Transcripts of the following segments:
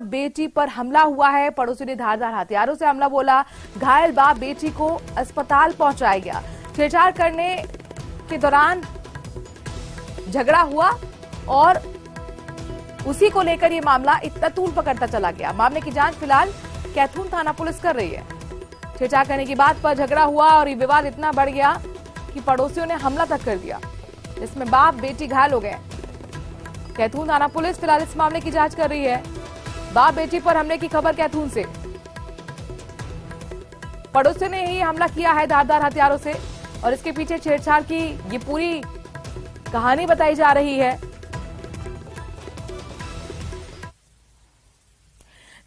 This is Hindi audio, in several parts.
बेटी पर हमला हुआ है। पड़ोसी ने धारदार हथियारों से हमला बोला। घायल बाप बेटी को अस्पताल पहुंचाया गया। छेड़छाड़ करने के दौरान झगड़ा हुआ और उसी को लेकर यह मामला इतना तूल पकड़ता चला गया। मामले की जांच फिलहाल कैथून थाना पुलिस कर रही है। छेड़छाड़ करने की बात पर झगड़ा हुआ और ये विवाद इतना बढ़ गया कि पड़ोसियों ने हमला तक कर दिया, जिसमें बाप बेटी घायल हो गए। कैथून थाना पुलिस फिलहाल इस मामले की जांच कर रही है। बाप बेटी पर हमले की खबर कैथून से। पड़ोसियों ने ही हमला किया है धारदार हथियारों से और इसके पीछे छेड़छाड़ की ये पूरी कहानी बताई जा रही है।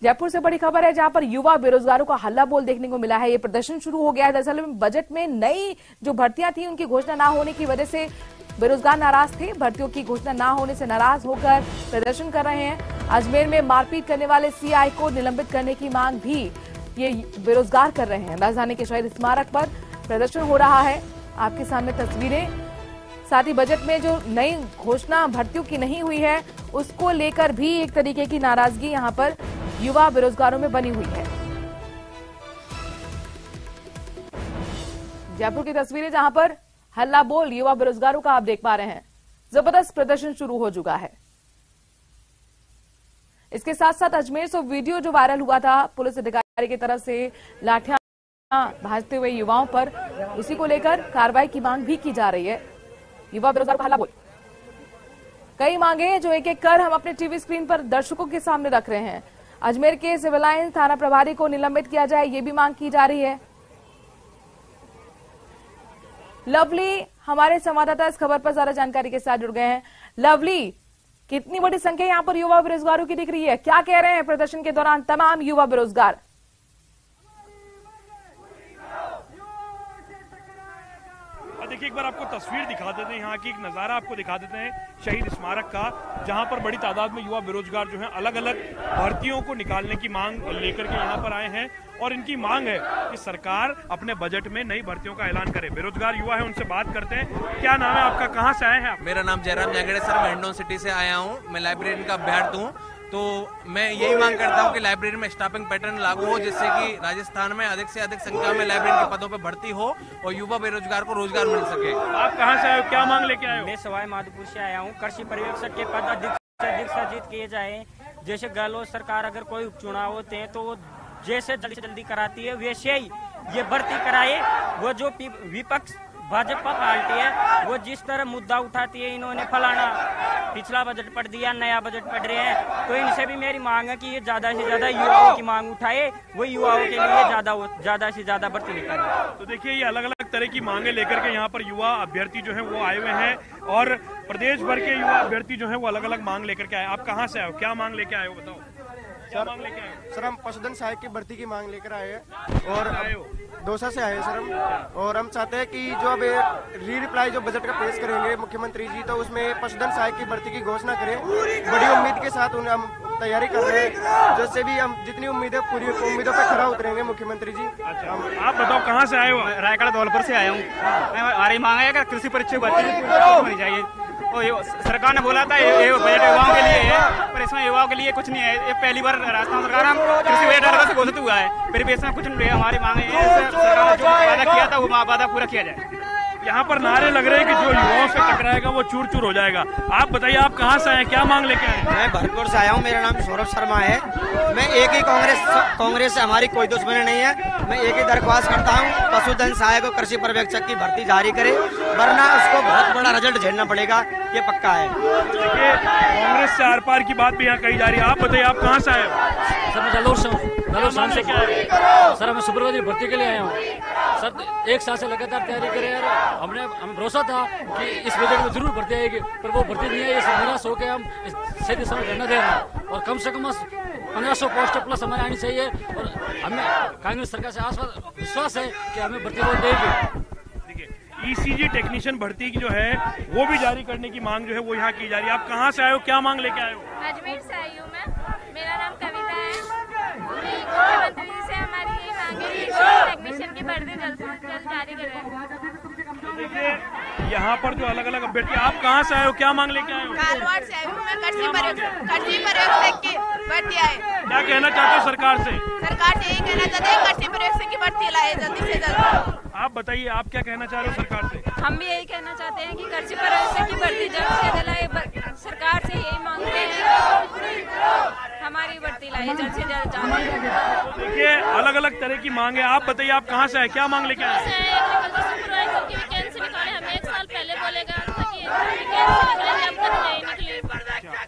जयपुर से बड़ी खबर है, जहां पर युवा बेरोजगारों का हल्ला बोल देखने को मिला है। ये प्रदर्शन शुरू हो गया है। दरअसल बजट में नई जो भर्तियां थी उनकी घोषणा ना होने की वजह से बेरोजगार नाराज थे। भर्तियों की घोषणा ना होने से नाराज होकर प्रदर्शन कर रहे हैं। अजमेर में मारपीट करने वाले सीआई को निलंबित करने की मांग भी ये बेरोजगार कर रहे हैं। राजधानी के शहीद स्मारक पर प्रदर्शन हो रहा है। आपके सामने तस्वीरें। साथ ही बजट में जो नई घोषणा भर्तियों की नहीं हुई है उसको लेकर भी एक तरीके की नाराजगी यहां पर युवा बेरोजगारों में बनी हुई है। जयपुर की तस्वीरें, जहां पर हल्ला बोल युवा बेरोजगारों का आप देख पा रहे हैं। जबरदस्त प्रदर्शन शुरू हो चुका है। इसके साथ साथ अजमेर से वीडियो जो वायरल हुआ था पुलिस अधिकारी की तरफ से लाठियां भाजते हुए युवाओं पर, उसी को लेकर कार्रवाई की मांग भी की जा रही है। युवा बेरोजगार का हल्ला बोल, कई मांगे हैं जो एक एक कर हम अपने टीवी स्क्रीन पर दर्शकों के सामने रख रहे हैं। अजमेर के सिविल लाइन थाना प्रभारी को निलंबित किया जाए, ये भी मांग की जा रही है। लवली हमारे संवाददाता इस खबर पर ज्यादा जानकारी के साथ जुड़ गए हैं। लवली, कितनी बड़ी संख्या यहां पर युवा बेरोजगारों की दिख रही है? क्या कह रहे हैं प्रदर्शन के दौरान तमाम युवा बेरोजगार? देखिए, एक बार आपको तस्वीर दिखा देते हैं, यहाँ की एक नज़ारा आपको दिखा देते हैं शहीद स्मारक का, जहाँ पर बड़ी तादाद में युवा बेरोजगार जो हैं अलग अलग भर्तियों को निकालने की मांग लेकर के यहाँ पर आए हैं। और इनकी मांग है कि सरकार अपने बजट में नई भर्तियों का ऐलान करे। बेरोजगार युवा है, उनसे बात करते हैं। क्या नाम है आपका, कहाँ से आए हैं आप? मेरा नाम जयराम जागड़े सर, मैं हिंडौन सिटी से आया हूँ। मैं लाइब्रेरी का अभ्यर्थी हूँ। तो मैं यही मांग करता हूं कि लाइब्रेरी में स्टाफिंग पैटर्न लागू हो, जिससे कि राजस्थान में अधिक से अधिक संख्या में लाइब्रेरी के पदों पर भर्ती हो और युवा बेरोजगार को रोजगार मिल सके। आप कहां से आए हो, क्या मांग लेके आए हो? मैं सवाई माधोपुर से आया हूं। कृषि पर्यवेक्षक के पद अधिक से अधिक सृजित किए जाए। जैसे गहलोत सरकार अगर कोई उपचुनाव होते हैं तो वो जैसे जल्दी से जल्दी कराती है, वैसे ही ये भर्ती कराए। वो जो विपक्ष भाजपा पार्टी है वो जिस तरह मुद्दा उठाती है, इन्होंने फलाना पिछला बजट पढ़ दिया, नया बजट पढ़ रहे हैं, तो इनसे भी मेरी मांग है कि ये ज्यादा से ज्यादा युवाओं की मांग उठाए, वो युवाओं के लिए ज्यादा से ज्यादा भर्ती निकाले। तो देखिए, ये अलग अलग तरह की मांगे लेकर के यहाँ पर युवा अभ्यर्थी जो है वो आए हुए हैं और प्रदेश भर के युवा अभ्यर्थी जो है वो अलग अलग मांग लेकर के आए। आप कहाँ से आए हो, क्या मांग लेके आए हो, बताओ? सर हम पशुधन सहायक की भर्ती की मांग लेकर आए हैं और दौसा से आए सर हम। और हम चाहते हैं कि जो अब रिप्लाई जो बजट का पेश करेंगे मुख्यमंत्री जी, तो उसमें पशुधन सहायक की भर्ती की घोषणा करें। बड़ी उम्मीद के साथ उन्हें हम तैयारी कर रहे हैं, जैसे भी हम जितनी उम्मीदें पूरी उम्मीदों पर खरा उतरेंगे मुख्यमंत्री जी। अच्छा, आप बताओ कहाँ से आए हो? रायगढ़ धौलपुर से आया हूँ। हमारी मांग है कृषि परीक्षा भर्ती चाहिए। सरकार ने बोला था ये बजट युवाओं के लिए है, पर इसमें युवाओं के लिए कुछ नहीं है। ये पहली बार राजस्थान सरकार हम कृषि बजट से घोषित हुआ है, फिर भी इसमें कुछ नहीं है। हमारी मांग है सरकार ने जो वादा किया था वो वादा पूरा किया जाए। यहाँ पर नारे लग रहे हैं कि जो युवाओं से टकराएगा वो चूर चूर हो जाएगा। आप बताइए, आप कहाँ से आए, क्या मांग लेके आए? मैं भरतपुर से आया हूँ। मेरा नाम सौरभ शर्मा है। मैं एक ही कांग्रेस से हमारी कोई दुश्मनी नहीं है। मैं एक ही दरख्वास्त करता हूँ, पशुधन सहायक और कृषि पर्यवेक्षक की भर्ती जारी करे, वरना उसको बहुत बड़ा रिजल्ट झेलना पड़ेगा, ये पक्का है। देखिए, कांग्रेस से आर पार की बात भी यहाँ कही जा रही है। आप बताइए, आप कहाँ से आए हो? सर मैं जलोर से सर मैं सुपरवाइजर भर्ती के लिए आया हूँ। सर एक साल से लगातार तैयारी करे यार, हमें भरोसा था कि इस बजट में जरूर भर्ती आएगी, पर वो भर्ती नहीं है। ये निराश होकर हम सही समय धरना दे रहे हैं और कम से कम 1500 पोस्ट प्लस हमारे आनी चाहिए और हमें कांग्रेस सरकार से विश्वास है कि हमें भर्ती वो देगी। ईसीजी टेक्नीशियन भर्ती की जो है वो भी जारी करने की मांग जो है वो यहाँ की जा रही है। आप कहाँ से आए हो, क्या मांग लेके आए हो? अजमेर से आई हूँ मैं। मेरा नाम कविता है। मुख्यमंत्री जी से हमारी यही मांग है कि टेक्नीशियन की भर्ती जल्द से जल्द जारी करें। देखिए, यहाँ पर जो अलग अलग अभ्यर्थी, आप कहाँ से आए हो, क्या मांग लेके आए हो? कालवाड़ से आई हूँ मैं। कृषि पर्यवेक्षक की भर्ती आए। क्या कहना चाहते हो सरकार से? सरकार से यही कहना चाहते हैं कृषि पर्यवेक्षक की भर्ती लाए जल्दी से जल्द। आप बताइए, आप क्या कहना चाह रहे हो सरकार से? हम भी यही कहना चाहते हैं कि कृषि पर्यवेक्षक की भर्ती जल्द से जल्द लाए। सरकार से यही मांगते हैं हमारी भर्ती लाए जल्द से जल्द। तो देखिए अलग अलग तरह की मांग है। आप बताइए, आप कहाँ से आए, क्या मांग लेके आए? वैकेंसी निकाले, हम 1 साल पहले बोलेगा अब तक नहीं निकली।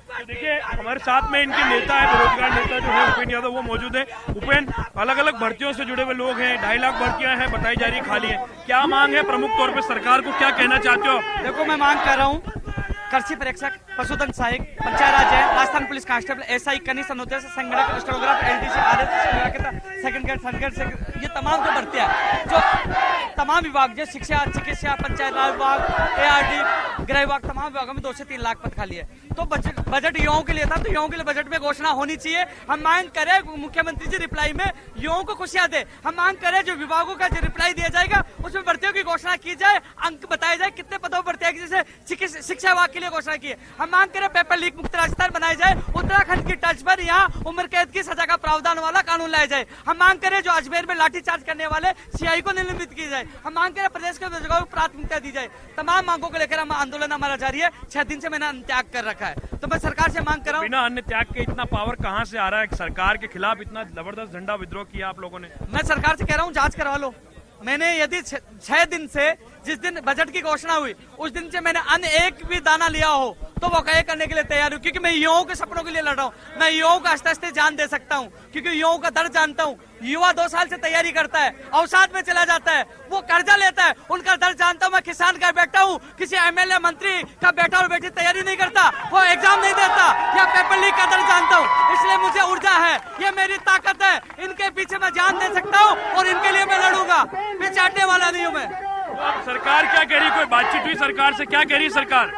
तो देखिए हमारे साथ में इनके नेता है, बेरोजगार नेता जो है उपेन यादव, वो मौजूद है। उपेन, अलग अलग भर्तियों से जुड़े हुए लोग हैं, 2.5 लाख भर्तियां हैं बताई जा रही खाली है, क्या मांग है प्रमुख तौर पे सरकार को, क्या कहना चाहते हो? देखो मैं मांग कर रहा हूँ कृषि परीक्षक, पशुधन सहायक, पंचायत राज है, राजस्थान पुलिस कांस्टेबल, SI, कनिष्ठ अनुदेश, संगणक, stenograph, LDC, RS, second grade, third grade, ये तमाम जो भर्तियां जो तमाम विभाग जो शिक्षा, चिकित्सा, पंचायत राज विभाग, ARD, गृह विभाग, तमाम विभागों में 2 से 3 लाख पद खाली है। तो बजट युवाओं के लिए था, तो युवाओं के लिए बजट में घोषणा होनी चाहिए। हम मांग करें मुख्यमंत्री जी रिप्लाई में युवाओं को खुशियां दे। हम मांग करें जो विभागों का जो रिप्लाई दिया जाएगा उसमें भर्तियों की घोषणा की जाए, अंक बताया जाए कितने पदों पर भर्ती आएगी, जैसे शिक्षा विभाग के लिए घोषणा की है। हम मांग करें पेपर लीक मुक्त राजस्थान बनाया जाए, उत्तराखंड की तर्ज पर यहाँ उम्र कैद की सजा का प्रावधान वाला कानून लाया जाए। हम मांग करें जो अजमेर में लाठीचार्ज करने वाले CI को निलंबित किया जाए। हम मांग करें प्रदेश के बेरोजगारों को प्राथमिकता दी जाए। तमाम मांगों को लेकर हम आंदोलन हमारा जारी है। 6 दिन से मैंने अन्न त्याग कर रखा है, तो मैं सरकार से मांग कर रहा हूँ। बिना अन्न त्याग के इतना पावर कहाँ से आ रहा है? सरकार के खिलाफ इतना जबरदस्त झंडा विद्रोह किया आप लोगों ने। मैं सरकार से कह रहा हूँ जांच करवा लो। मैंने यदि 6 दिन से जिस दिन बजट की घोषणा हुई उस दिन से मैंने अन्न एक भी दाना लिया हो तो वो कहे करने के लिए तैयार हूँ, क्योंकि मैं युवाओं के सपनों के लिए लड़ रहा हूँ। मैं युवाओं का हस्ते हस्ते जान दे सकता हूँ, क्योंकि युवाओं का दर्द जानता हूँ। युवा 2 साल से तैयारी करता है, अवसाद में चला जाता है, वो कर्जा लेता है, उनका दर्द जानता हूँ। मैं किसान का बेटा हूँ, किसी MLA मंत्री का बेटा और बेटी तैयारी नहीं करता, वो एग्जाम नहीं देता, या पेपर लीक का दर्द जानता हूँ। इसलिए मुझे ऊर्जा है, ये मेरी ताकत है, इनके पीछे मैं जान दे सकता हूँ और इनके लिए मैं लड़ूंगा, पिछाड़ने वाला नहीं हूँ मैं। अब सरकार क्या कह रही? कोई बातचीत हुई सरकार से? क्या कह रही सरकार?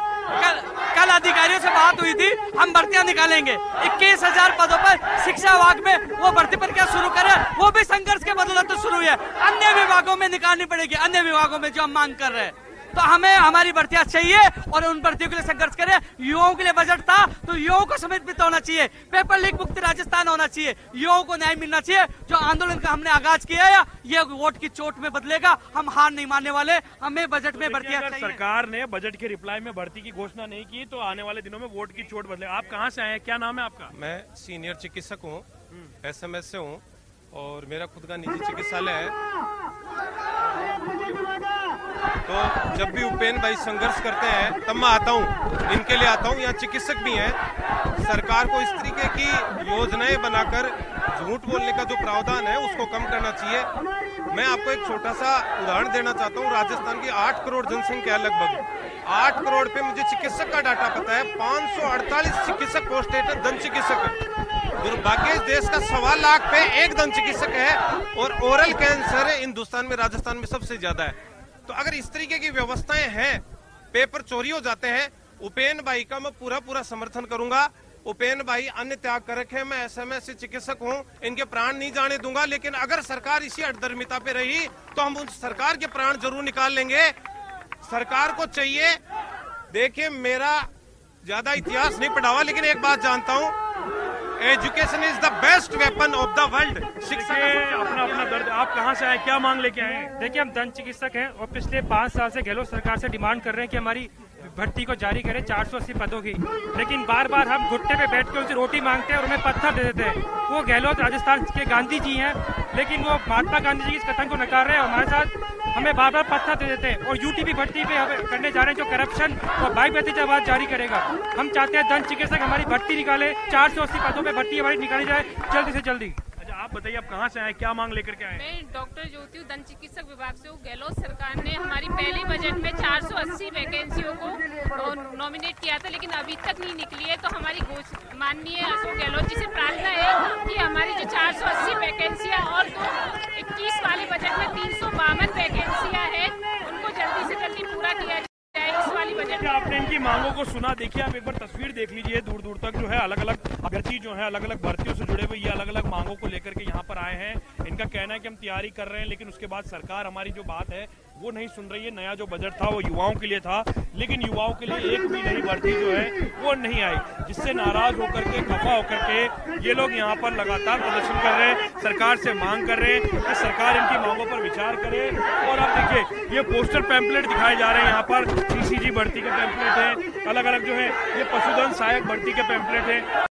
कल अधिकारियों से बात हुई थी, हम भर्तियां निकालेंगे 21,000 पदों पर शिक्षा विभाग में वो भर्ती प्रक्रिया शुरू करें, वो भी संघर्ष के बदौलत तो शुरू है। अन्य विभागों में निकालनी पड़ेगी, अन्य विभागों में जो हम मांग कर रहे हैं। तो हमें हमारी भर्तियां चाहिए और उन भर्तियों के लिए संघर्ष करें। युवाओं के लिए बजट था तो युवाओं को समर्पित होना चाहिए, पेपर लीक मुक्त राजस्थान होना चाहिए, युवाओं को न्याय मिलना चाहिए। जो आंदोलन का हमने आगाज किया है ये वोट की चोट में बदलेगा, हम हार नहीं मानने वाले। हमें बजट में भर्तियां चाहिए। सरकार ने बजट के रिप्लाई में भर्ती की घोषणा नहीं की तो आने वाले दिनों में वोट की चोट बदले। आप कहाँ से आए हैं, क्या नाम है आपका? मैं सीनियर चिकित्सक हूँ, SMS से हूँ और मेरा खुद का निजी चिकित्सालय है। तो जब भी उपेन भाई संघर्ष करते हैं तब मैं आता हूँ, इनके लिए आता हूँ। यहाँ चिकित्सक भी हैं। सरकार को इस तरीके की योजनाएं बनाकर झूठ बोलने का जो प्रावधान है उसको कम करना चाहिए। मैं आपको एक छोटा सा उदाहरण देना चाहता हूँ। राजस्थान की 8 करोड़ जनसंख्या है, लगभग 8 करोड़ पे मुझे चिकित्सक का डाटा पता है। 548 चिकित्सक पोस्टेड है, दंत चिकित्सक। दुर्भाग्य इस देश का 1.25 लाख पे एक दंत चिकित्सक है और ओरल कैंसर हिंदुस्तान में, राजस्थान में सबसे ज्यादा है। तो अगर इस तरीके की व्यवस्थाएं हैं, पेपर चोरी हो जाते हैं, उपेन भाई का मैं पूरा समर्थन करूंगा। उपेन भाई अन्य त्याग कर रखे, मैं SMS से चिकित्सक हूं, इनके प्राण नहीं जाने दूंगा। लेकिन अगर सरकार इसी अधर्मिता पे रही तो हम उस सरकार के प्राण जरूर निकाल लेंगे। सरकार को चाहिए, देखिए मेरा ज्यादा इतिहास नहीं पढ़ा हुआ लेकिन एक बात जानता हूं, education is the best weapon of the world. शिक्षा अपना दर्द। आप कहाँ से आए, क्या मांग लेके आए? देखिए हम दंत चिकित्सक हैं और पिछले 5 साल से गहलोत सरकार से डिमांड कर रहे हैं कि हमारी भर्ती को जारी करें 480 पदों की, लेकिन बार बार हम घुट्टे पे बैठ के उनसे रोटी मांगते हैं और उन्हें पत्थर दे देते हैं। वो गहलोत राजस्थान के गांधी जी हैं, लेकिन वो महात्मा गांधी जी की इस कथन को नकार रहे हैं, हमारे साथ हमें बार बार पत्थर दे देते हैं। और UTP भर्ती पे हमें करने जा रहे हैं जो करप्शन और 22 आवाज जारी करेगा। हम चाहते हैं दंत चिकित्सक हमारी भर्ती निकाले, 480 पदों पर भर्ती हमारी निकाली जाए जल्दी से जल्दी। आप बताइए, आप कहाँ से आए, क्या मांग लेकर के आए? मैं डॉक्टर ज्योति हूँ, दंत चिकित्सक विभाग से हूँ। गहलोत सरकार ने हमारी पहली बजट में 480 वैकेंसियों को नॉमिनेट किया था, लेकिन अभी तक नहीं निकली है। तो हमारी माननीय अशोक गहलोत जी से प्रार्थना है कि हमारी जो 480 वैकेंसियाँ और 21 वाली बजट में 352 वैकेंसियाँ है उनको जल्दी से जल्दी पूरा किया जाए। इस वाली बजट आपने इनकी मांगों को सुना। देखिए आप एक बार तस्वीर देख लीजिए, दूर तक जो है अलग अलग अभ्यर्थी जो है अलग अलग भर्तियों से जुड़े हुए ये अलग अलग मांगों को लेकर के यहाँ पर आए हैं। इनका इनका कहना है कि हम तैयारी कर रहे हैं, लेकिन उसके बाद सरकार हमारी जो बात है वो नहीं सुन रही है। नया जो बजट था वो युवाओं के लिए था, लेकिन युवाओं के लिए एक भी नई भर्ती जो है वो नहीं आई, जिससे नाराज होकर के, खफा होकर के ये लोग यहाँ पर लगातार प्रदर्शन कर रहे हैं, सरकार से मांग कर रहे हैं कि सरकार इनकी मांगों पर विचार करे। और आप देखिए ये पोस्टर पैम्पलेट दिखाए जा रहे हैं, यहाँ पर सीसीजी भर्ती के पैम्पलेट है, अलग अलग जो है ये पशुधन सहायक भर्ती के पैम्पलेट है।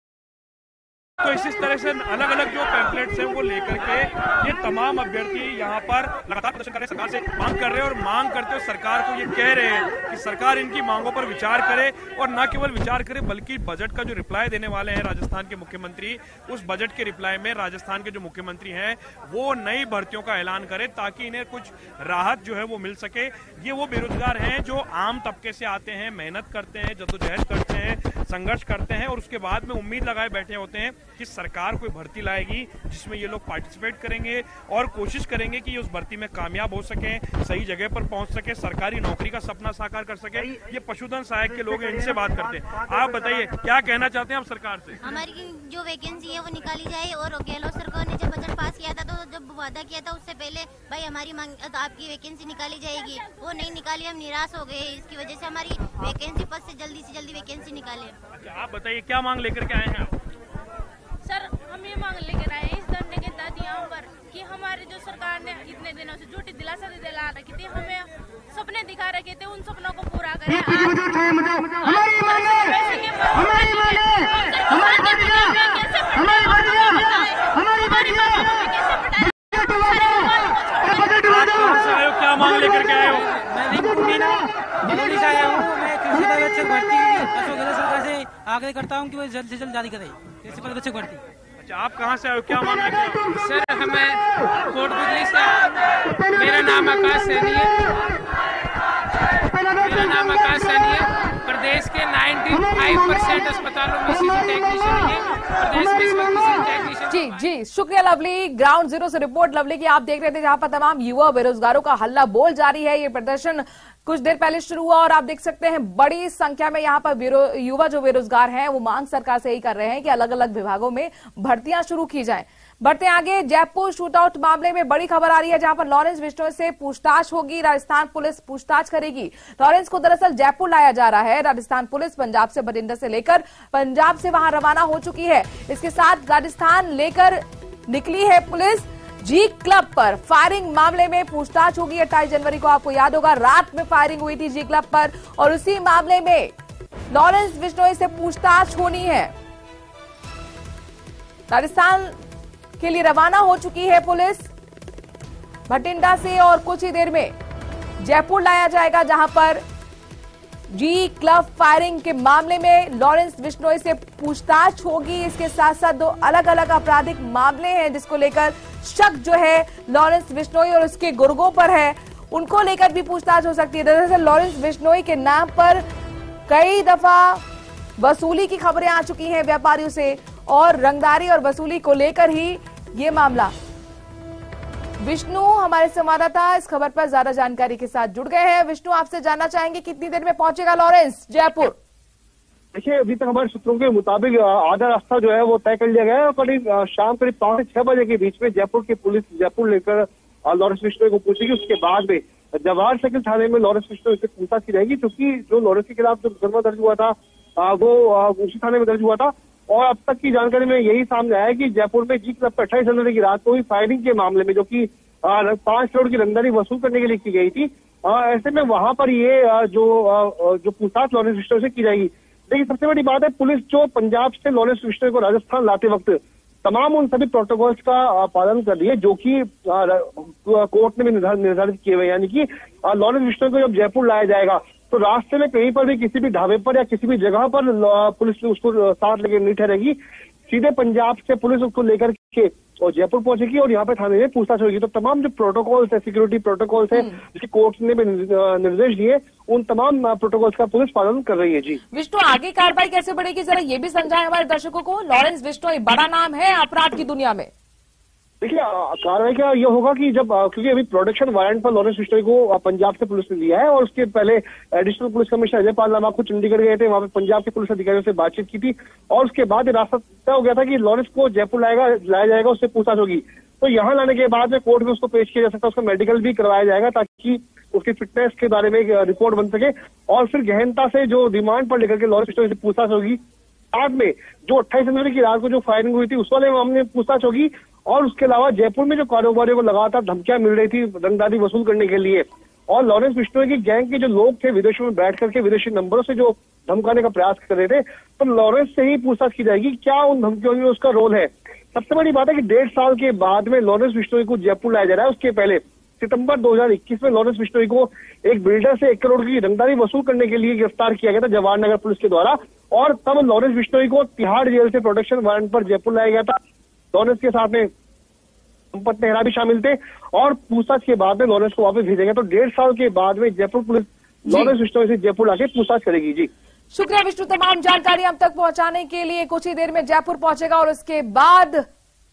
तो इस तरह से अलग अलग जो पैम्पलेट्स हैं वो लेकर के ये तमाम अभ्यर्थी यहाँ पर लगातार प्रदर्शन कर रहे हैं, सरकार से मांग कर रहे हैं, और मांग करते हुए सरकार को ये कह रहे हैं कि सरकार इनकी मांगों पर विचार करे, और न केवल विचार करे बल्कि बजट का जो रिप्लाई देने वाले हैं राजस्थान के मुख्यमंत्री, उस बजट के रिप्लाई में राजस्थान के जो मुख्यमंत्री हैं वो नई भर्तियों का ऐलान करे ताकि इन्हें कुछ राहत जो है वो मिल सके। ये वो बेरोजगार हैं जो आम तबके से आते हैं, मेहनत करते हैं, जद्दोजहद करते हैं, संघर्ष करते हैं, और उसके बाद में उम्मीद लगाए बैठे होते हैं कि सरकार कोई भर्ती लाएगी जिसमें ये लोग पार्टिसिपेट करेंगे और कोशिश करेंगे कि ये उस भर्ती में कामयाब हो सके, सही जगह पर पहुंच सके, सरकारी नौकरी का सपना साकार कर सके। ये पशुधन सहायक के लोग हैं, इनसे बात करते हैं। आप बताइए क्या कहना चाहते हैं आप सरकार से? हमारी जो वैकेंसी है वो निकाली जाए, और गहलोत सरकार ने जब बजट पास किया था तो जब वादा किया था उससे पहले भाई हमारी मांग तो आपकी वैकेंसी निकाली जाएगी, वो नहीं निकाली, हम निराश हो गए। इसकी वजह से हमारी वैकेंसी पद से जल्दी वैकेंसी निकाले। अच्छा आप बताइए क्या मांग लेकर के आए हैं? सर हम ये मांग लेकर आए हैं इस धरने के तहत यहाँ पर कि हमारे जो सरकार ने इतने दिनों से झूठी दिलासा दिला रखी थी, हमें सपने दिखा रखे थे, उन सपनों को पूरा करें। क्या मांग लेकर के आए हो? मैं से आया हूँ। मैं कृषि पर्यवेक्षक भर्ती सरकार से आग्रह करता हूँ कि वो जल्द से जल्द जारी करे कृषि पर्यवेक्षक भर्ती। अच्छा आप कहाँ से आए हो, क्या मांग लेकर आए हो? सर हमें कोट बिजली से, मेरा नाम आकाश सैनी है। प्रदेश के 95% अस्पतालों में सीसी टेक्नीशियन है। प्रदेश में इस वक्त किसी टेक्नीशियन जी शुक्रिया लवली। ग्राउंड जीरो से रिपोर्ट लवली की आप देख रहे थे, जहां पर तमाम युवा बेरोजगारों का हल्ला बोल जारी है। ये प्रदर्शन कुछ देर पहले शुरू हुआ और आप देख सकते हैं बड़ी संख्या में यहाँ पर युवा जो बेरोजगार हैं वो मांग सरकार से यही कर रहे हैं कि अलग अलग विभागों में भर्तियां शुरू की जाएं। बढ़ते आगे, जयपुर शूटआउट मामले में बड़ी खबर आ रही है, जहां पर लॉरेंस बिश्नोई से पूछताछ होगी। राजस्थान पुलिस पूछताछ करेगी। लॉरेंस को दरअसल जयपुर लाया जा रहा है। राजस्थान पुलिस पंजाब से बठिंडा से लेकर पंजाब से वहां रवाना हो चुकी है। इसके साथ राजस्थान लेकर निकली है पुलिस। जी क्लब पर फायरिंग मामले में पूछताछ होगी। 28 जनवरी को आपको याद होगा रात में फायरिंग हुई थी जी क्लब पर, और उसी मामले में लॉरेंस बिश्नोई से पूछताछ होनी है। राजस्थान के लिए रवाना हो चुकी है पुलिस बठिंडा से, और कुछ ही देर में जयपुर लाया जाएगा, जहां पर जी क्लब फायरिंग के मामले में लॉरेंस बिश्नोई से पूछताछ होगी। इसके साथ साथ दो अलग अलग आपराधिक मामले हैं जिसको लेकर शक जो है लॉरेंस बिश्नोई और उसके गुर्गों पर है, उनको लेकर भी पूछताछ हो सकती है। दरअसल लॉरेंस बिश्नोई के नाम पर कई दफा वसूली की खबरें आ चुकी हैं व्यापारियों से, और रंगदारी और वसूली को लेकर ही ये मामला। विष्णु हमारे संवाददाता इस खबर पर ज्यादा जानकारी के साथ जुड़ गए हैं। विष्णु आपसे जानना चाहेंगे कितनी देर में पहुंचेगा लॉरेंस जयपुर? देखिए अभी तक हमारे सूत्रों के मुताबिक आधा रास्ता जो है वो तय कर लिया गया है, और करीब शाम करीब 5 से 6 बजे के बीच में जयपुर की पुलिस जयपुर लेकर लॉरेंस बिश्नोई को पूछेगी। उसके बाद में जवाहर सर्किल थाने में लॉरेंस बिश्नोई से पूछताछ की जाएगी, क्योंकि जो लॉरेंस के खिलाफ जो मुकदमा दर्ज हुआ था वो उसी थाने में दर्ज हुआ था। और अब तक की जानकारी में यही सामने आया कि जयपुर में जी क्लब पर 28 जनवरी की रात को हुई फायरिंग के मामले में, जो कि 5 करोड़ की रंगदारी वसूल करने के लिए की गई थी, ऐसे में वहां पर ये जो पूछताछ लॉरेंस बिश्नोई से की जाएगी। देखिए सबसे बड़ी बात है, पुलिस जो पंजाब से लॉरेंस बिश्नोई को राजस्थान लाते वक्त तमाम उन सभी प्रोटोकॉल्स का पालन कर रही है जो कि कोर्ट ने भी निर्धारित किए हुए, यानी कि लॉरेंस बिश्नोई को जब जयपुर लाया जाएगा तो रास्ते में कहीं पर भी किसी भी ढाबे पर या किसी भी जगह पर पुलिस उसको साथ लेकर नहीं ठहरेगी। सीधे पंजाब से पुलिस उसको लेकर के और जयपुर पहुंचेगी और यहाँ पे थाने में पूछताछ होगी। तो तमाम जो प्रोटोकॉल्स है, सिक्योरिटी प्रोटोकॉल्स है जिसकी कोर्ट ने भी निर्देश दिए, उन तमाम प्रोटोकॉल्स का पुलिस पालन कर रही है। जी विष्णु, आगे कार्रवाई कैसे बढ़ेगी, जरा ये भी समझाएं हमारे दर्शकों को। लॉरेंस बिश्नोई बड़ा नाम है अपराध की दुनिया में। देखिए कार्रवाई का ये होगा कि जब क्योंकि अभी प्रोडक्शन वारंट पर लॉरेंस बिश्नोई को पंजाब से पुलिस ने लिया है और उसके पहले additional police commissioner Ajay Pal Lama खुद चंडीगढ़ गए थे, वहां पे पंजाब के पुलिस अधिकारियों से बातचीत की थी और उसके बाद रास्ता तय हो गया था कि लॉरेंस को जयपुर लाया जाएगा, उससे पूछताछ होगी। तो यहाँ लाने के बाद में कोर्ट में उसको पेश किया जा सकता है, उसका मेडिकल भी करवाया जाएगा ताकि उसकी फिटनेस के बारे में रिपोर्ट बन सके और फिर गहनता से जो रिमांड पर लेकर के लॉरेंस बिश्नोई से पूछताछ होगी। बाद में जो 28 जनवरी की रात को जो फायरिंग हुई थी उस वाले मामले में पूछताछ होगी और उसके अलावा जयपुर में जो कारोबारियों को लगातार धमकियां मिल रही थी रंगदारी वसूल करने के लिए और लॉरेंस बिश्नोई की गैंग के जो लोग थे विदेशों में बैठ करके विदेशी नंबरों से जो धमकाने का प्रयास कर रहे थे, तो लॉरेंस से ही पूछताछ की जाएगी क्या उन धमकियों में उसका रोल है। सबसे बड़ी बात है कि 1.5 साल के बाद में लॉरेंस बिश्नोई को जयपुर लाया जा रहा है। उसके पहले सितंबर 2021 में लॉरेंस बिश्नोई को एक बिल्डर से 1 करोड़ की रंगदारी वसूल करने के लिए गिरफ्तार किया गया था जवाहर नगर पुलिस के द्वारा और तब लॉरेंस बिश्नोई को तिहाड़ जेल से प्रोटेक्शन वारंट पर जयपुर लाया गया था। लॉरेंस के साथ में संपत नेहरा भी शामिल थे और पूछताछ के बाद में लॉरेंस को वापस भेजेंगे। तो 1.5 साल के बाद में जयपुर पुलिस लॉरेंस बिश्नोई से जयपुर लाके पूछताछ करेगी। जी शुक्रिया विष्णु, तमाम जानकारी हम तक पहुंचाने के लिए। कुछ ही देर में जयपुर पहुंचेगा और उसके बाद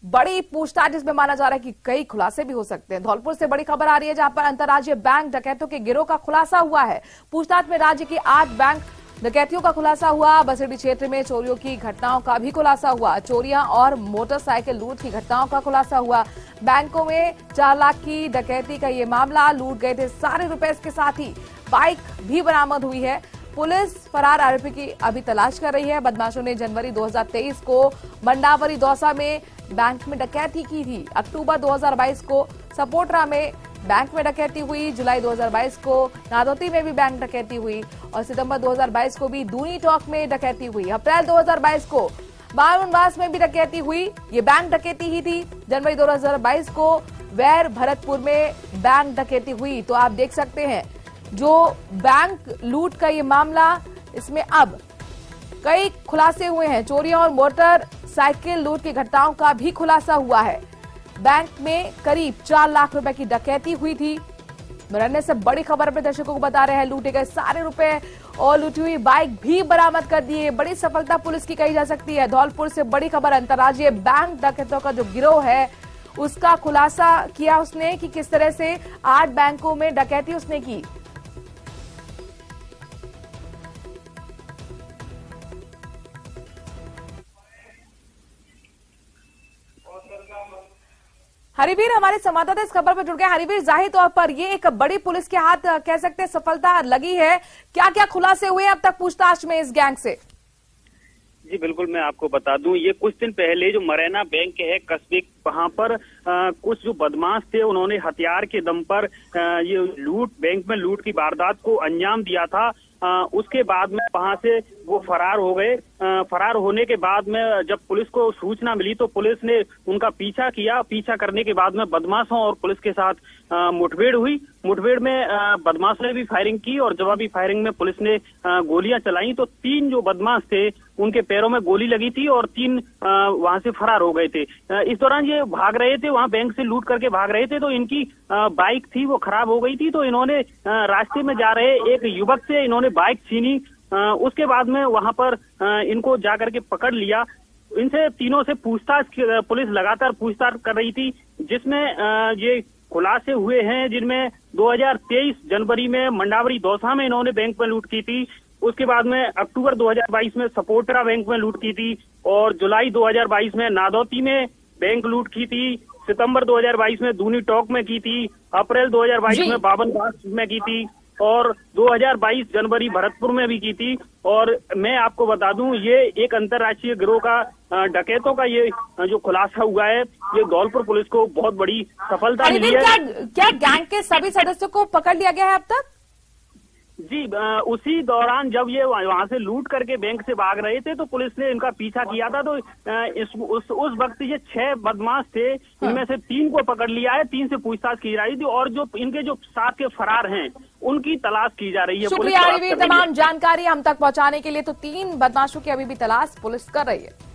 बड़ी पूछताछ जिसमें माना जा रहा है कि कई खुलासे भी हो सकते हैं। धौलपुर से बड़ी खबर आ रही है जहां पर अंतर्राज्यीय बैंक डकैतों के गिरोह का खुलासा हुआ है। पूछताछ में राज्य की 8 बैंक डकैतियों का खुलासा हुआ। बसेड़ी क्षेत्र में चोरियों की घटनाओं का भी खुलासा हुआ। चोरियां और मोटरसाइकिल लूट की घटनाओं का खुलासा हुआ। बैंकों में 4 लाख की डकैती का ये मामला, लूट गए थे सारे रुपए। इसके साथ ही बाइक भी बरामद हुई है। पुलिस फरार आरोपी की अभी तलाश कर रही है। बदमाशों ने जनवरी 2023 को मंडावरी दौसा में बैंक में डकैती की थी। अक्टूबर 2022 को सपोटरा में बैंक में डकैती हुई। जुलाई 2022 को नादौती में भी बैंक डकैती हुई और सितंबर 2022 को भी दूनी टॉक में डकैती हुई। अप्रैल 2022 को बारूनवास में भी डकैती हुई, ये बैंक डकैती ही थी। जनवरी 2022 को वैर भरतपुर में बैंक डकैती हुई। तो आप देख सकते हैं जो बैंक लूट का ये मामला, इसमें अब कई खुलासे हुए हैं। चोरियों और मोटरसाइकिल लूट की घटनाओं का भी खुलासा हुआ है। बैंक में करीब 4 लाख रुपए की डकैती हुई थी। मरने से बड़ी खबर अपने दर्शकों को बता रहे हैं। लूटे गए सारे रुपए और लूटी हुई बाइक भी बरामद कर दी है। बड़ी सफलता पुलिस की कही जा सकती है। धौलपुर से बड़ी खबर, अंतर्राज्यीय बैंक डकैतों का जो गिरोह है उसका खुलासा किया उसने कि किस तरह से 8 बैंकों में डकैती उसने की। हरिवीर हमारे संवाददाता इस खबर पर जुड़ गए। हरिवीर, जाहिर तौर पर ये एक बड़ी पुलिस के हाथ कह सकते हैं सफलता लगी है। क्या क्या खुलासे हुए अब तक पूछताछ में इस गैंग से? जी बिल्कुल, मैं आपको बता दूं, ये कुछ दिन पहले जो मरैना बैंक है कस्बे, वहां पर कुछ जो बदमाश थे उन्होंने हथियार के दम पर ये बैंक में लूट की वारदात को अंजाम दिया था। उसके बाद में वहां से वो फरार हो गए। फरार होने के बाद में जब पुलिस को सूचना मिली तो पुलिस ने उनका पीछा किया। पीछा करने के बाद में बदमाशों और पुलिस के साथ मुठभेड़ हुई। मुठभेड़ में बदमाशों ने भी फायरिंग की और जवाबी फायरिंग में पुलिस ने गोलियां चलाई। तो 3 जो बदमाश थे उनके पैरों में गोली लगी थी और 3 वहां से फरार हो गए थे। इस दौरान ये भाग रहे थे, वहां बैंक से लूट करके भाग रहे थे। तो इनकी बाइक थी वो खराब हो गई थी। तो इन्होंने रास्ते में जा रहे एक युवक से इन्होंने बाइक छीनी। उसके बाद में वहां पर इनको जाकर के पकड़ लिया। इनसे तीनों से पूछताछ पुलिस लगातार पूछताछ कर रही थी, जिसमें ये खुलासे हुए हैं, जिनमें 2023 जनवरी में मंडावरी दौसा में इन्होंने बैंक में लूट की थी। उसके बाद में अक्टूबर 2022 में सपोटरा बैंक में लूट की थी और जुलाई 2022 में नादौती में बैंक लूट की थी। सितंबर 2022 में दूनी टॉक में की थी। अप्रैल 2022 में बाबनवास में की थी और 2022 जनवरी भरतपुर में भी की थी। और मैं आपको बता दूं, ये एक अंतर्राष्ट्रीय गिरोह का डकैतों का ये जो खुलासा हुआ है, ये धौलपुर पुलिस को बहुत बड़ी सफलता मिली है। क्या गैंग के सभी सदस्यों को पकड़ लिया गया है अब तक? जी, उसी दौरान जब ये वहां से लूट करके बैंक से भाग रहे थे तो पुलिस ने इनका पीछा किया था। तो उस वक्त ये 6 बदमाश थे, इनमें से 3 को पकड़ लिया है। 3 से पूछताछ की जा रही थी और जो इनके जो साथ के फरार हैं उनकी तलाश की जा रही है। शुक्रिया हरिवीर, तमाम जानकारी हम तक पहुंचाने के लिए। तो 3 बदमाशों की अभी भी तलाश पुलिस कर रही है।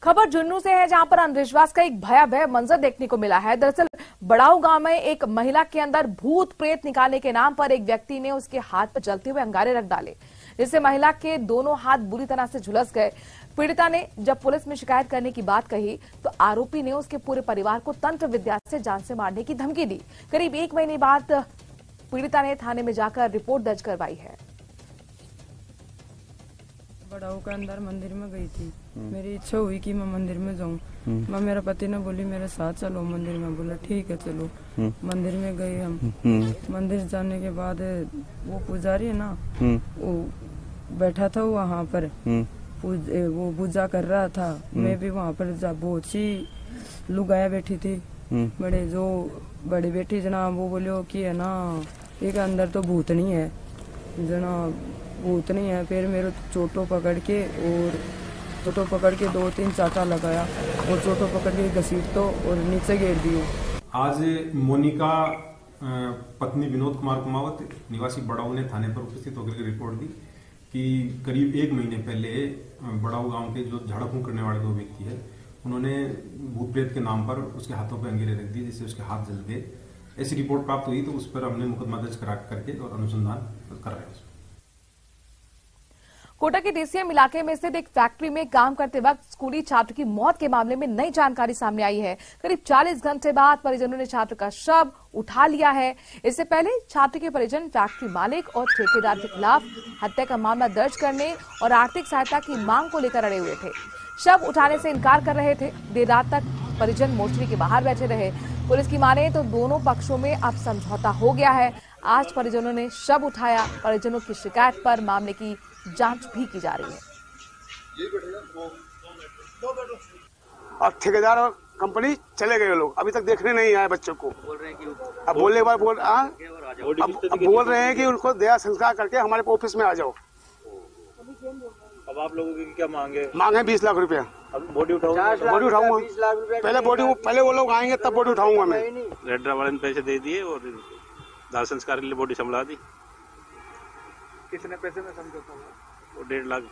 खबर झुंझुनू से है, जहां पर अंधविश्वास का एक भयावह मंजर देखने को मिला है। दरअसल बड़ाऊ गांव में एक महिला के अंदर भूत प्रेत निकालने के नाम पर एक व्यक्ति ने उसके हाथ पर जलते हुए अंगारे रख डाले, जिससे महिला के दोनों हाथ बुरी तरह से झुलस गए। पीड़िता ने जब पुलिस में शिकायत करने की बात कही तो आरोपी ने उसके पूरे परिवार को तंत्र विद्या से जान से मारने की धमकी दी। करीब 1 महीने बाद पीड़िता ने थाने में जाकर रिपोर्ट दर्ज करवाई है। बड़ाऊ के अंदर मंदिर में गई थी, मेरी इच्छा हुई कि मैं मंदिर में जाऊं। मैं मेरा पति ने बोली मेरे साथ चलो मंदिर में, बोला ठीक है चलो। मंदिर में गए हम। मंदिर जाने के बाद वो पुजारी है ना, वो बैठा था वहाँ पर, वो पूजा कर रहा था। मैं भी वहाँ पर बहुत सी लुगाया बैठी थी, बड़ी बेटी जना, वो बोलो कि है ना एक अंदर तो भूत नहीं है जना, भूत नहीं है। फिर मेरे चोटों पकड़ के 2-3 चाटा लगाया और चोटों पकड़ के घसीट तो और नीचे गिर दियो। आज मोनिका पत्नी विनोद कुमार कुमावत निवासी बड़ाऊ ने थाने पर उपस्थित होकर रिपोर्ट दी कि करीब 1 महीने पहले बड़ाऊ गांव के जो झाड़ा फूंक करने वाले 2 व्यक्ति है, उन्होंने भूत प्रेत के नाम पर उसके हाथों पर अंगेरे रख दिए, जिससे उसके हाथ जल गए। ऐसी रिपोर्ट प्राप्त हुई तो उस पर हमने मुकदमा दर्ज करके और अनुसंधान कर रहे हैं। कोटा के डीसीएम इलाके में स्थित एक फैक्ट्री में काम करते वक्त स्कूली छात्र की मौत के मामले में नई जानकारी सामने आई है। करीब 40 घंटे बाद परिजनों ने छात्र का शव उठा लिया है। इससे पहले छात्र के परिजन फैक्ट्री मालिक और ठेकेदार के खिलाफ हत्या का मामला दर्ज करने और आर्थिक सहायता की मांग को लेकर अड़े हुए थे। शव उठाने से इनकार कर रहे थे। देर रात तक परिजन मोर्चरी के बाहर बैठे रहे। पुलिस की माने तो दोनों पक्षों में अब समझौता हो गया है। आज परिजनों ने शव उठाया। परिजनों की शिकायत पर मामले की जांच भी की जा रही है। अब ठेकेदार और कंपनी चले गए लोग, अभी तक देखने नहीं आए बच्चों को। बोल रहे हैं कि अब बोलने के बाद बोल रहे हैं कि उनको दया संस्कार करके हमारे ऑफिस में आ जाओ। अब आप लोगों की क्या मांगे? मांगे 20 लाख रुपया। अब बॉडी उठाऊंगा, पहले वो लोग आएंगे तब बॉडी उठाऊंगा मैं। रेड्रा वाले ने पैसे दे दिए और दाह संस्कार के लिए बॉडी संभला दी। कितने पैसे में समझौता हुआ? 1.5 लाख।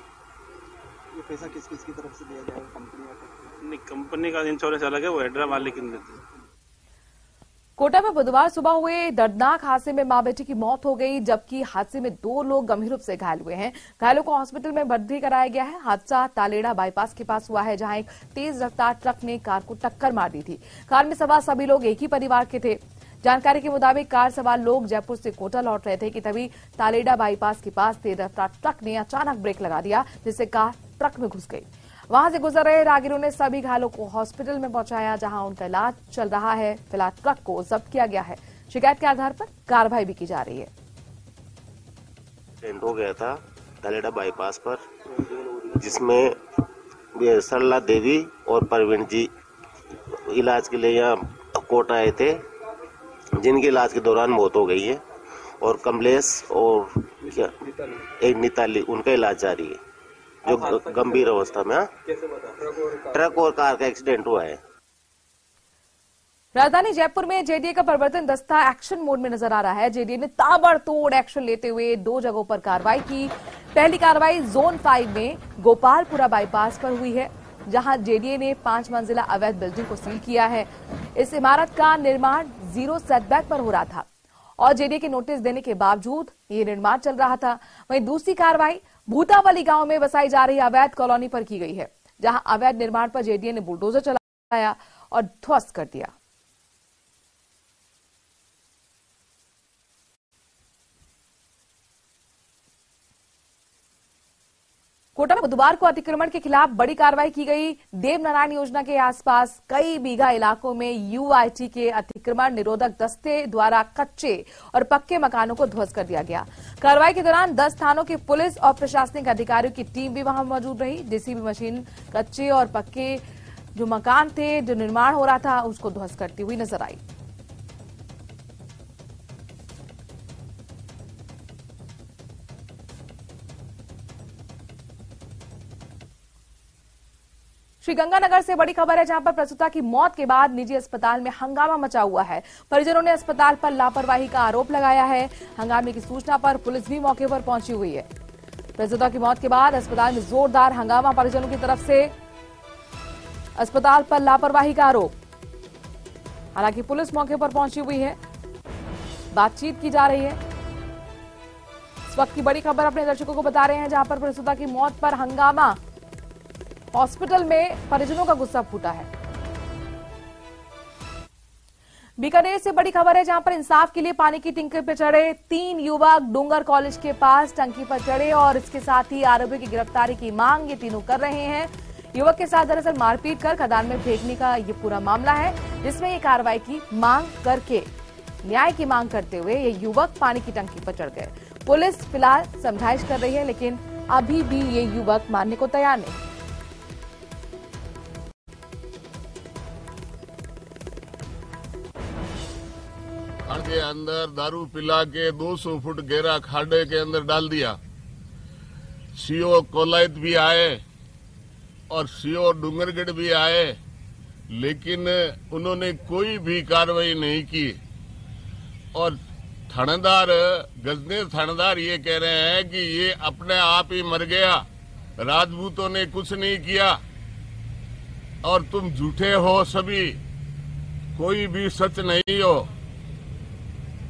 ये पैसा किस की तरफ से दिया जाएगा? कंपनी का? नहीं, कंपनी का इंश्योरेंस अलग है, वो हेड्रा मालिक नहीं देते। कोटा में बुधवार सुबह हुए दर्दनाक हादसे में मां बेटी की मौत हो गई, जबकि हादसे में 2 लोग गंभीर रूप से घायल हुए हैं। घायलों को हॉस्पिटल में भर्ती कराया गया है। हादसा तालेड़ा बाईपास के पास हुआ है, जहां एक तेज रफ्तार ट्रक ने कार को टक्कर मार दी थी। कार में सवार सभी लोग एक ही परिवार के थे। जानकारी के मुताबिक कार सवार लोग जयपुर से कोटा लौट रहे थे कि तभी तालेड़ा बाईपास के पास तेज रफ्तार ट्रक ने अचानक ब्रेक लगा दिया, जिससे कार ट्रक में घुस गई। वहां से गुजर रहे राहगीरों ने सभी घायलों को हॉस्पिटल में पहुंचाया, जहां उनका इलाज चल रहा है। फिलहाल ट्रक को जब्त किया गया है। शिकायत के आधार पर कार्रवाई भी की जा रही है। एक्सीडेंट हो गया था तालेड़ा बाईपास पर, जिसमें सरला देवी और परवीन जी इलाज के लिए यहाँ कोटा आए थे, जिनके इलाज के दौरान मौत हो गई है। और कमलेश और एक निताली, उनका इलाज जारी है, जो गंभीर अवस्था में। ट्रक और कार का एक्सीडेंट हुआ है। राजधानी जयपुर में जेडीए का परिवर्तन दस्ता एक्शन मोड में नजर आ रहा है। जेडीए ने ताबड़तोड़ एक्शन लेते हुए 2 जगहों पर कार्रवाई की। पहली कार्रवाई जोन 5 में गोपालपुरा बाईपास पर हुई है, जहां जेडीए ने 5 मंजिला अवैध बिल्डिंग को सील किया है। इस इमारत का निर्माण 0 सेटबैक पर हो रहा था और जेडीए के नोटिस देने के बावजूद ये निर्माण चल रहा था। वहीं दूसरी कार्रवाई भूतावली गांव में बसाई जा रही अवैध कॉलोनी पर की गई है, जहां अवैध निर्माण पर जेडीए ने बुलडोजर चलाया और ध्वस्त कर दिया। कोटा में बुधवार को अतिक्रमण के खिलाफ बड़ी कार्रवाई की गई। देवनारायण योजना के आसपास कई बीघा इलाकों में यूआईटी के अतिक्रमण निरोधक दस्ते द्वारा कच्चे और पक्के मकानों को ध्वस्त कर दिया गया। कार्रवाई के दौरान 10 थानों के पुलिस और प्रशासनिक अधिकारियों की टीम भी वहां मौजूद रही। जेसीबी मशीन कच्चे और पक्के जो मकान थे, जो निर्माण हो रहा था, उसको ध्वस्त करती हुई नजर आई। श्रीगंगानगर से बड़ी खबर है, जहां पर प्रसूता की मौत के बाद निजी अस्पताल में हंगामा मचा हुआ है। परिजनों ने अस्पताल पर लापरवाही का आरोप लगाया है। हंगामे की सूचना पर पुलिस भी मौके पर पहुंची हुई है। प्रसूता की मौत के बाद अस्पताल में जोरदार हंगामा परिजनों की तरफ से। अस्पताल पर लापरवाही का आरोप। हालांकि पुलिस मौके पर पहुंची हुई है, बातचीत की जा रही है। इस वक्त की बड़ी खबर अपने दर्शकों को बता रहे हैं, जहां पर प्रसूता की मौत पर हंगामा, हॉस्पिटल में परिजनों का गुस्सा फूटा है। बीकानेर से बड़ी खबर है, जहां पर इंसाफ के लिए पानी की टंकी पर चढ़े 3 युवक डूंगर कॉलेज के पास टंकी पर चढ़े और इसके साथ ही आरोपी की गिरफ्तारी की मांग ये तीनों कर रहे हैं। युवक के साथ दरअसल मारपीट कर खदान में फेंकने का ये पूरा मामला है, जिसमें ये कार्रवाई की मांग करके न्याय की मांग करते हुए ये युवक पानी की टंकी पर चढ़ गए। पुलिस फिलहाल समझाइश कर रही है, लेकिन अभी भी ये युवक मानने को तैयार नहीं। के अंदर दारू पिला के 200 फुट गहरा खाडे के अंदर डाल दिया। सीओ कोलायत भी आए और सीओ डूंगरगढ़ भी आए, लेकिन उन्होंने कोई भी कार्रवाई नहीं की। और थानेदार, गजनेर थानेदार ये कह रहे हैं कि ये अपने आप ही मर गया, राजपूतों ने कुछ नहीं किया और तुम झूठे हो सभी, कोई भी सच नहीं हो।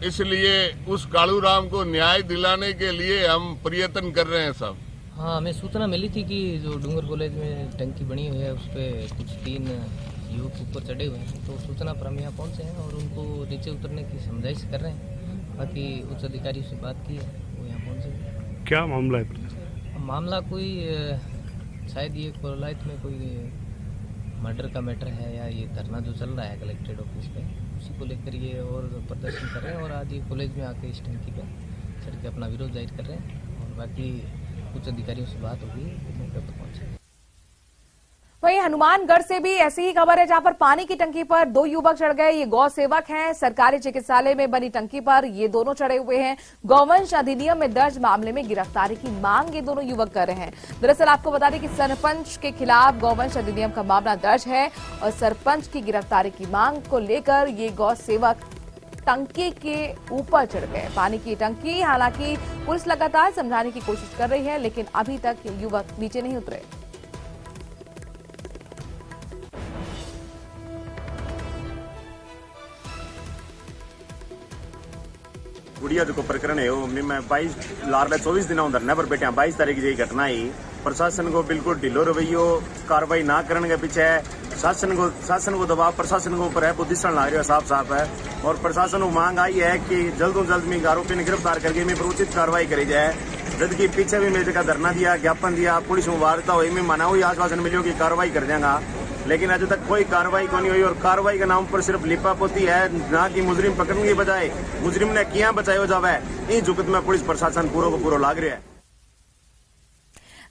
इसलिए उस कालूराम को न्याय दिलाने के लिए हम प्रयत्न कर रहे हैं सब। हाँ, हमें सूचना मिली थी कि जो डूंगर कॉलेज में टंकी बनी हुई है उस पर कुछ 3 युवक ऊपर चढ़े हुए हैं, तो सूचना पर हम यहाँ पहुँचे हैं और उनको नीचे उतरने की समझाइश कर रहे हैं। बाकी उच्च अधिकारियों से बात की है, वो यहाँ पहुँचे। क्या मामला है? मामला कोई शायद ये कोलायत में कोई मर्डर का मैटर है, या ये धरना जो चल रहा है कलेक्ट्रेट ऑफिस पे, उसी को लेकर ये और प्रदर्शन कर रहे हैं और आज ये कॉलेज में आके इस टंकी पे चढ़ के अपना विरोध जाहिर कर रहे हैं। और बाकी कुछ अधिकारियों से बात होगी, मौके पर पहुंचे। वहीं हनुमानगढ़ से भी ऐसी ही खबर है, जहां पर पानी की टंकी पर 2 युवक चढ़ गए। ये गौ सेवक हैं। सरकारी चिकित्सालय में बनी टंकी पर ये दोनों चढ़े हुए हैं। गौवंश अधिनियम में दर्ज मामले में गिरफ्तारी की मांग ये दोनों युवक कर रहे हैं। दरअसल आपको बता दें कि सरपंच के खिलाफ गौवंश अधिनियम का मामला दर्ज है और सरपंच की गिरफ्तारी की मांग को लेकर ये गौ सेवक टंकी के ऊपर चढ़ गए। पानी की टंकी, हालांकि पुलिस लगातार समझाने की कोशिश कर रही है, लेकिन अभी तक ये युवक नीचे नहीं उतरे। गुड़िया जो प्रकरण है वो मैं 22 लारले 24 दिन अंदर न पर बैठे 22 तारीख की घटना ही प्रशासन को बिल्कुल ढिलो रवैयो कार्रवाई ना करने के पीछे शासन को दबाव प्रशासन के ऊपर है, बुद्धिष्ट लाग रहा है, साफ है। और प्रशासन को मांग आई है कि जल्द से जल्द में आरोपी ने गिरफ्तार करके मैं पर उचित कार्रवाई करी जाए। जबकि पीछे भी मेरे जगह धरना दिया, ज्ञापन दिया, पुलिस में वार्ता हुई, मैं मना हुई, आश्वासन मिली कि कार्रवाई कर देगा, लेकिन अभी तक कोई कार्रवाई को नहीं हुई। और कार्रवाई के नाम पर सिर्फ लिपापोती है, ना कि मुजरिम पकड़ने की बजाय मुजरिम ने किया बचाया जावे। इन जुगत में पुलिस प्रशासन पूरा को पूरा लाग रहा है।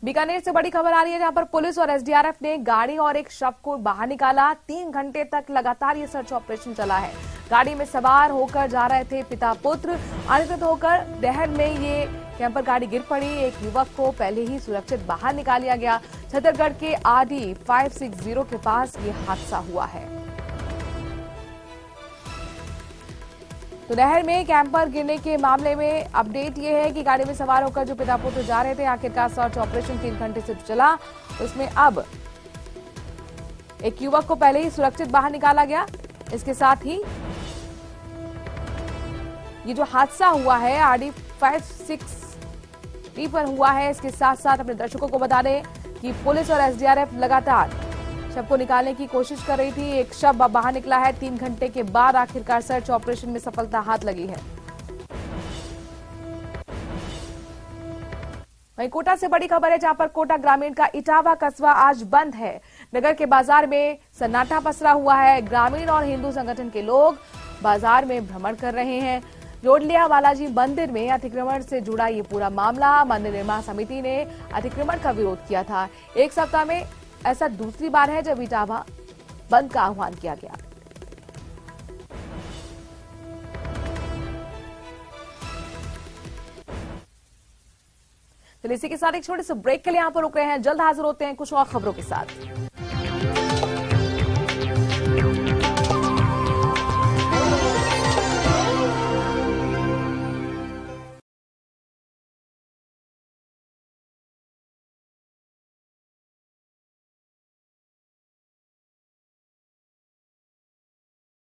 बीकानेर से बड़ी खबर आ रही है, जहां पर पुलिस और एसडीआरएफ ने गाड़ी और एक शव को बाहर निकाला। 3 घंटे तक लगातार ये सर्च ऑपरेशन चला है। गाड़ी में सवार होकर जा रहे थे पिता पुत्र, अनियंत्रित होकर नहर में ये कैंपर गाड़ी गिर पड़ी। एक युवक को पहले ही सुरक्षित बाहर निकाल लिया गया। छतरगढ़ के RD 560 के पास ये हादसा हुआ है। तो नहर में कैंपर गिरने के मामले में अपडेट ये है कि गाड़ी में सवार होकर जो पिता पुत्र जा रहे थे, आखिरकार सर्च ऑपरेशन 3 घंटे से चला। उसमें अब एक युवक को पहले ही सुरक्षित बाहर निकाला गया। इसके साथ ही ये जो हादसा हुआ है RD 560 पर हुआ है। इसके साथ साथ अपने दर्शकों को बता दें कि पुलिस और एसडीआरएफ लगातार शव को निकालने की कोशिश कर रही थी। एक शव बाहर निकला है। 3 घंटे के बाद आखिरकार सर्च ऑपरेशन में सफलता हाथ लगी है। वहीं कोटा से बड़ी खबर है, जहां पर कोटा ग्रामीण का इटावा कस्बा आज बंद है। नगर के बाजार में सन्नाटा पसरा हुआ है। ग्रामीण और हिंदू संगठन के लोग बाजार में भ्रमण कर रहे हैं। जोडलिया बालाजी मंदिर में अतिक्रमण से जुड़ा ये पूरा मामला, मंदिर निर्माण समिति ने अतिक्रमण का विरोध किया था। एक सप्ताह में ऐसा दूसरी बार है जब इटावा बंद का आह्वान किया गया। चलिए इसी के साथ एक छोटे से ब्रेक के लिए यहां पर रुक रहे हैं। जल्द हाजिर होते हैं कुछ और खबरों के साथ।